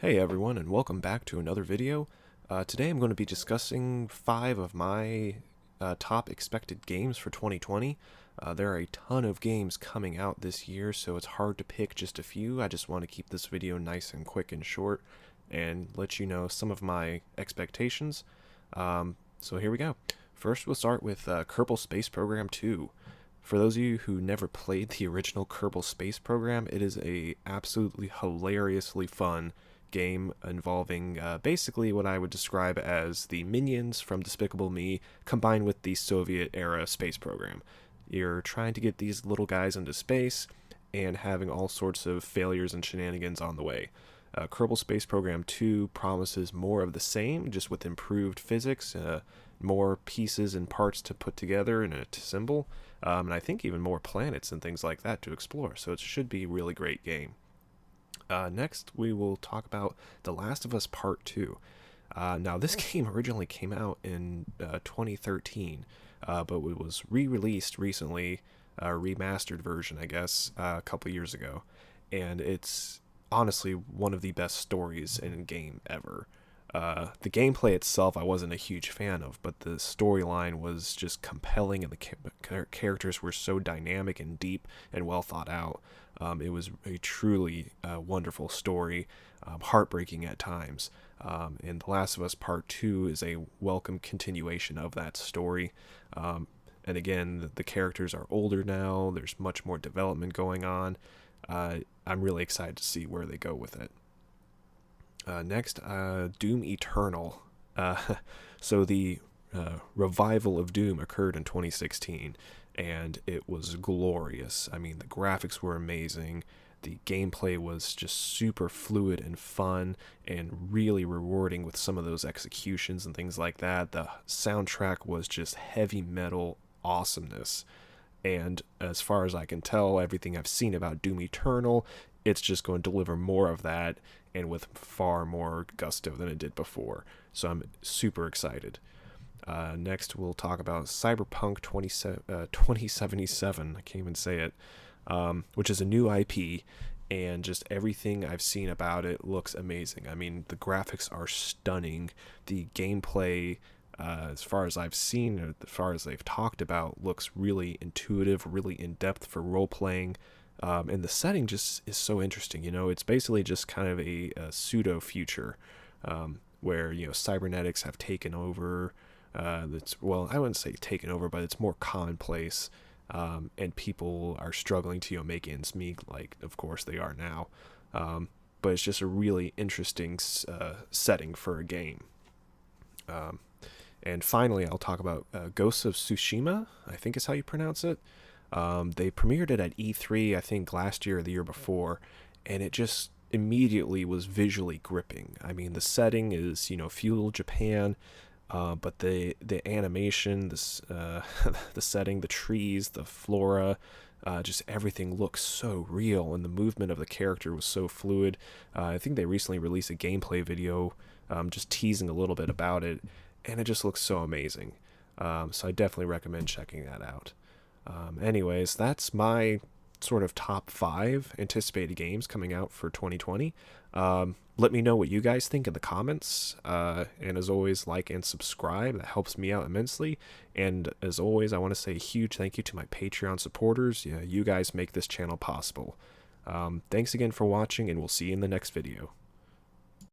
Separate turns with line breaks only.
Hey everyone, and welcome back to another video. Today I'm going to be discussing 5 of my top expected games for 2020. There are a ton of games coming out this year, so it's hard to pick just a few. I just want to keep this video nice and quick and short and let you know some of my expectations. So here we go. First we'll start with Kerbal Space Program 2. For those of you who never played the original Kerbal Space Program, it is a absolutely hilariously fun game involving basically what I would describe as the minions from Despicable Me combined with the Soviet era space program. You're trying to get these little guys into space and having all sorts of failures and shenanigans on the way. Kerbal Space Program 2 promises more of the same, just with improved physics, more pieces and parts to put together and to assemble, and I think even more planets and things like that to explore, so it should be a really great game. Next, we will talk about The Last of Us Part 2. Now, this game originally came out in 2013, but it was re-released recently, a remastered version, I guess, a couple years ago. And it's honestly one of the best stories in a game ever. The gameplay itself I wasn't a huge fan of, but the storyline was just compelling and the characters were so dynamic and deep and well thought out. It was a truly wonderful story, heartbreaking at times. And The Last of Us Part 2 is a welcome continuation of that story. And again, the characters are older now, there's much more development going on. I'm really excited to see where they go with it. Next, Doom Eternal. So the revival of Doom occurred in 2016, and it was glorious. I mean, the graphics were amazing. The gameplay was just super fluid and fun and really rewarding with some of those executions and things like that. The soundtrack was just heavy metal awesomeness. And as far as I can tell, everything I've seen about Doom Eternal, it's just going to deliver more of that and with far more gusto than it did before. So I'm super excited. Next, we'll talk about Cyberpunk 2077. I can't even say it. Which is a new IP, and just everything I've seen about it looks amazing. I mean, the graphics are stunning. The gameplay, as far as I've seen, or as far as they've talked about, looks really intuitive, really in-depth for role-playing. And the setting just is so interesting. You know, it's basically just kind of a pseudo-future where, you know, cybernetics have taken over. Well, I wouldn't say taken over, but it's more commonplace. And people are struggling to, you know, make ends meet, like, of course, they are now. But it's just a really interesting setting for a game. And finally, I'll talk about Ghosts of Tsushima, I think is how you pronounce it. They premiered it at E3, I think, last year or the year before, and it just immediately was visually gripping. I mean, the setting is, you know, feudal Japan, but the animation, the setting, the trees, the flora, just everything looks so real, and the movement of the character was so fluid. I think they recently released a gameplay video just teasing a little bit about it, and it just looks so amazing. So I definitely recommend checking that out. Anyways, that's my sort of top 5 anticipated games coming out for 2020. Let me know what you guys think in the comments. And as always, like and subscribe. That helps me out immensely. And as always, I want to say a huge thank you to my Patreon supporters. Yeah, you guys make this channel possible. Thanks again for watching, and we'll see you in the next video.